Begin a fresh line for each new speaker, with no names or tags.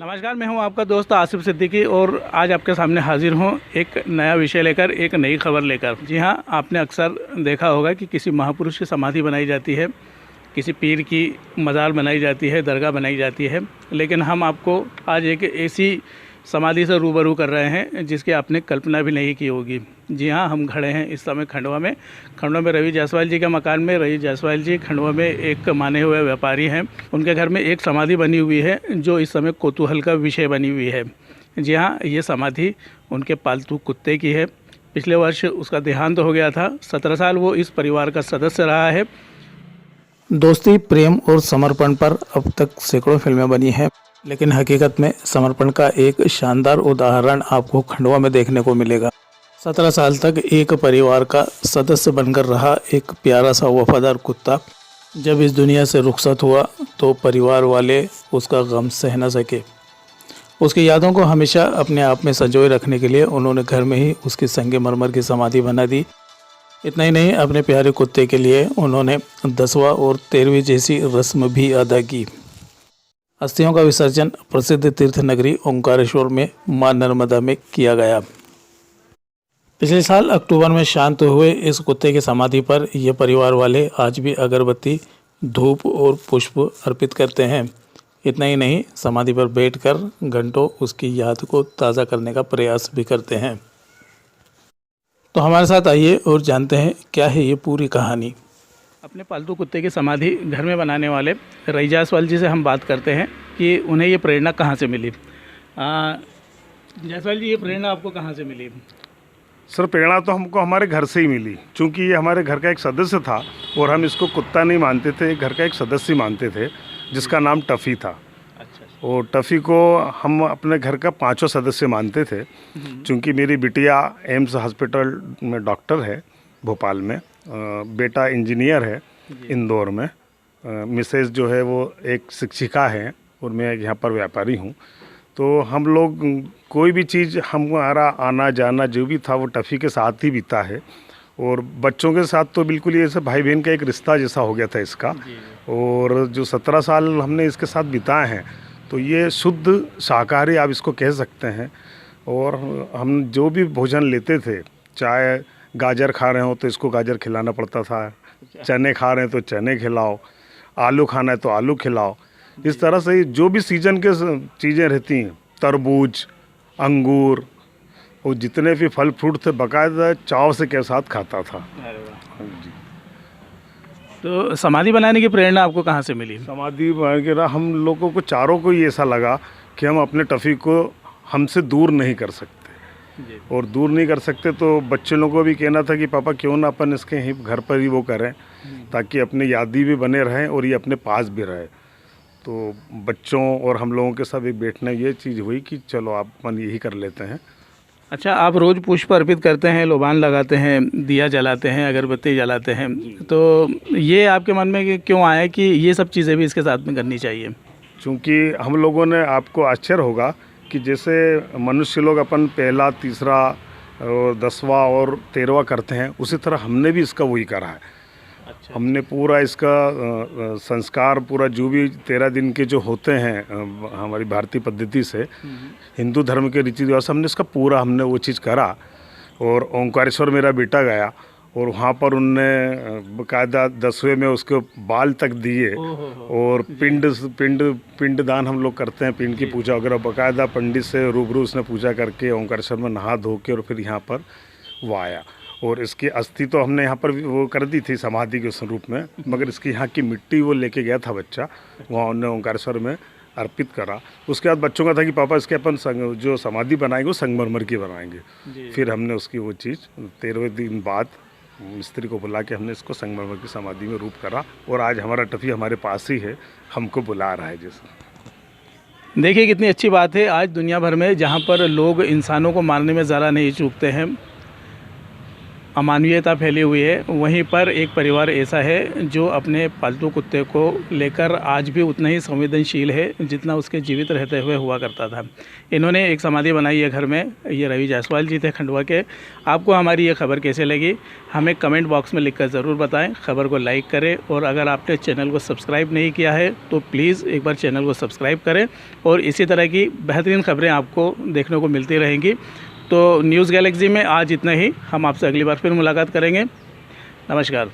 नमस्कार, मैं हूं आपका दोस्त आसिफ सिद्दीकी और आज आपके सामने हाजिर हूं एक नया विषय लेकर, एक नई खबर लेकर। जी हां, आपने अक्सर देखा होगा कि किसी महापुरुष की समाधि बनाई जाती है, किसी पीर की मज़ार बनाई जाती है, दरगाह बनाई जाती है, लेकिन हम आपको आज एक ऐसी समाधि से रूबरू कर रहे हैं जिसकी आपने कल्पना भी नहीं की होगी। जी हाँ, हम खड़े हैं इस समय खंडवा में रवि जायसवाल जी के मकान में। रवि जायसवाल जी खंडवा में एक माने हुए व्यापारी हैं। उनके घर में एक समाधि बनी हुई है जो इस समय कौतूहल का विषय बनी हुई है। जी हाँ, ये समाधि उनके पालतू कुत्ते की है। पिछले वर्ष उसका देहांत हो गया था। 17 साल वो इस परिवार का सदस्य रहा है। दोस्ती, प्रेम और समर्पण पर अब तक सैकड़ों फिल्में बनी हैं, लेकिन हकीकत में समर्पण का एक शानदार उदाहरण आपको खंडवा में देखने को मिलेगा। 17 साल तक एक परिवार का सदस्य बनकर रहा एक प्यारा सा वफादार कुत्ता जब इस दुनिया से रुखसत हुआ तो परिवार वाले उसका गम सह न सके। उसकी यादों को हमेशा अपने आप में संजोए रखने के लिए उन्होंने घर में ही उसकी संगमरमर की समाधि बना दी। इतना ही नहीं, अपने प्यारे कुत्ते के लिए उन्होंने 10वां और 13वीं जैसी रस्म भी अदा की। अस्थियों का विसर्जन प्रसिद्ध तीर्थ नगरी ओंकारेश्वर में मां नर्मदा में किया गया। पिछले साल अक्टूबर में शांत हुए इस कुत्ते की समाधि पर यह परिवार वाले आज भी अगरबत्ती, धूप और पुष्प अर्पित करते हैं। इतना ही नहीं, समाधि पर बैठकर घंटों उसकी याद को ताज़ा करने का प्रयास भी करते हैं। तो हमारे साथ आइए और जानते हैं क्या है ये पूरी कहानी। अपने पालतू कुत्ते की समाधि घर में बनाने वाले रवि जायसवाल जी से हम बात करते हैं कि उन्हें ये प्रेरणा कहाँ से मिली। जायसवाल जी, ये प्रेरणा आपको कहाँ से मिली?
सर, प्रेरणा तो हमको हमारे घर से ही मिली, क्योंकि ये हमारे घर का एक सदस्य था और हम इसको कुत्ता नहीं मानते थे, घर का एक सदस्य मानते थे जिसका नाम टफ़ी था।
अच्छा।
और टफ़ी को हम अपने घर का 5वां सदस्य मानते थे, क्योंकि मेरी बिटिया एम्स हॉस्पिटल में डॉक्टर है भोपाल में, बेटा इंजीनियर है इंदौर में, मिसेस जो है वो एक शिक्षिका है और मैं यहाँ पर व्यापारी हूँ। तो हम लोग कोई भी चीज़, हमारा आना जाना जो भी था वो टफ़ी के साथ ही बीता है। और बच्चों के साथ तो बिल्कुल ये सब भाई बहन का एक रिश्ता जैसा हो गया था इसका। और जो 17 साल हमने इसके साथ बिताए हैं तो ये शुद्ध शाकाहारी आप इसको कह सकते हैं। और हम जो भी भोजन लेते थे, चाहे गाजर खा रहे हो तो इसको गाजर खिलाना पड़ता था, चने खा रहे हैं तो चने खिलाओ, आलू खाना है तो आलू खिलाओ। इस तरह से जो भी सीजन के चीज़ें रहती हैं, तरबूज, अंगूर और जितने भी फल फ्रूट थे, बाकायदा चाव से के साथ खाता था। जी।
तो समाधि बनाने की प्रेरणा आपको कहाँ से मिली?
समाधि वगैरह हम लोगों को चारों को ही ऐसा लगा कि हम अपने टफ़ी को हमसे दूर नहीं कर सकते। और दूर नहीं कर सकते तो बच्चे लोगों को भी कहना था कि पापा क्यों ना अपन इसके ही घर पर ही वो करें, ताकि अपनी यादी भी बने रहें और ये अपने पास भी रहे। तो बच्चों और हम लोगों के साथ एक बैठने ये चीज़ हुई कि चलो आप अपन यही कर लेते हैं।
अच्छा, आप रोज़ पुष्प अर्पित करते हैं, लोबान लगाते हैं, दिया जलाते हैं, अगरबत्ती जलाते हैं, तो ये आपके मन में क्यों आया कि ये सब चीज़ें भी इसके साथ में करनी चाहिए?
क्योंकि हम लोगों ने, आपको आश्चर्य होगा कि जैसे मनुष्य लोग अपन पहला, तीसरा और 10वां और 13वां करते हैं, उसी तरह हमने भी इसका वही करा है। अच्छा। हमने पूरा इसका संस्कार, पूरा जो भी 13 दिन के जो होते हैं हमारी भारतीय पद्धति से, हिंदू धर्म के रीति रिवाज से, हमने वो चीज़ करा। और ओंकारेश्वर मेरा बेटा गया और वहाँ पर उनने बाकायदा 10वें में उसके बाल तक दिए। और पिंड दान हम लोग करते हैं, पिंड की पूजा वगैरह बाकायदा पंडित से रूबरू उसने पूजा करके ओंकारेश्वर में नहा धो के और फिर यहाँ पर वो आया। और इसकी अस्थि तो हमने यहाँ पर वो कर दी थी समाधि के स्वरूप में, मगर इसकी यहाँ की मिट्टी वो लेके गया था बच्चा, वहाँ उन्होंने ओंकारेश्वर में अर्पित करा। उसके बाद बच्चों का था कि पापा इसके अपन जो समाधि बनाएंगे वो संगमरमर की बनाएंगे। फिर हमने उसकी वो चीज़ 13वें दिन बाद मिस्त्री को बुला के हमने इसको संगमरमर की समाधि में रूप करा। और आज हमारा टफ़ी हमारे पास ही है, हमको बुला रहा है। जैसे
देखिए कितनी अच्छी बात है, आज दुनिया भर में जहाँ पर लोग इंसानों को मारने में ज़रा नहीं चूकते हैं, अमानवीयता फैली हुई है, वहीं पर एक परिवार ऐसा है जो अपने पालतू कुत्ते को लेकर आज भी उतना ही संवेदनशील है जितना उसके जीवित रहते हुए हुआ करता था। इन्होंने एक समाधि बनाई है घर में। ये रवि जायसवाल जी थे खंडवा के। आपको हमारी ये खबर कैसे लगी हमें कमेंट बॉक्स में लिखकर ज़रूर बताएं। खबर को लाइक करें और अगर आपने चैनल को सब्सक्राइब नहीं किया है तो प्लीज़ एक बार चैनल को सब्सक्राइब करें और इसी तरह की बेहतरीन खबरें आपको देखने को मिलती रहेंगी। तो न्यूज़ गैलेक्सी में आज इतना ही। हम आपसे अगली बार फिर मुलाकात करेंगे। नमस्कार।